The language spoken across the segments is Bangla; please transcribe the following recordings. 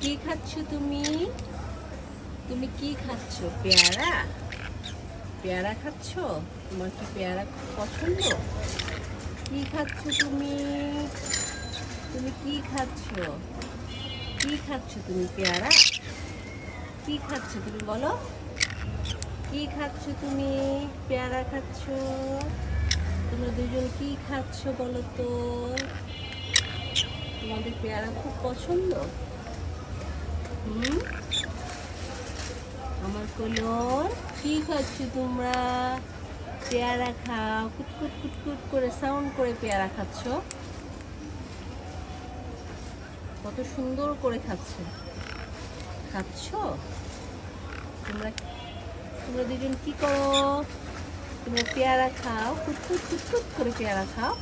কি খাচ্ছ তুমি? তুমি কি খাচ্ছ? পেয়ারা? পেয়ারা খাচ্ছ? তোমার কি পেয়ারা খুব পছন্দ? কি খাচ্ছ তুমি? তুমি কি খাচ্ছ? কি খাচ্ছ তুমি? পেয়ারা? কি খাচ্ছ তুমি বলো? কি খাচ্ছ তুমি? পেয়ারা খাচ্ছ? তোমরা দুজন কি খাচ্ছ বলো তো? তোমাদের পেয়ারা খুব পছন্দ? আমার কোলর কি খাচ্ছ তোমরা? পেয়ারা খাও, কুটকুট কুটকুট করে সাউন্ড করে পেয়ারা খাচ্ছ। কত সুন্দর করে খাচ্ছ তোমরা। তোমরা দুজন কি করো? তোমরা পেয়ারা খাও, কুটকুট কুটকুট করে পেয়ারা খাও।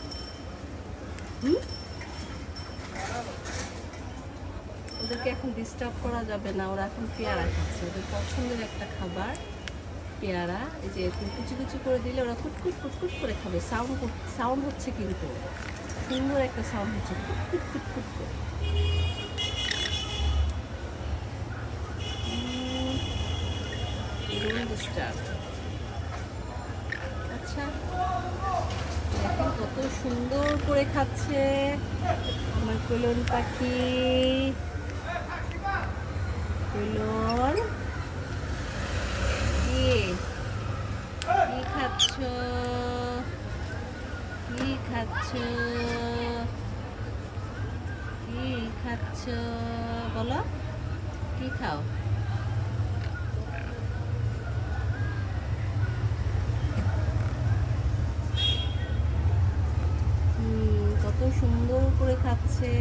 ওদেরকে এখন ডিস্টার্ব করা যাবে না, ওরা এখন পেয়ারা খাচ্ছে, ওদের পছন্দের একটা খাবার পেয়ারা। এই যে তুমি কুচি কুচি করে দিলে ওরা কুটকুট কুটকুট করে খাবে। সাউন্ড হচ্ছে, কিন্তু সুন্দর একটা সাউন্ড হচ্ছে, কুটকুট কুটকুট করে। আচ্ছা, দেখেন কত সুন্দর করে খাচ্ছে আমার কোলন পাখি। কোলন কি খাচ্ছ? কি খাচ্ছ? কি খাচ্ছ বলো? কি খাও? কত সুন্দর করে খাচ্ছে।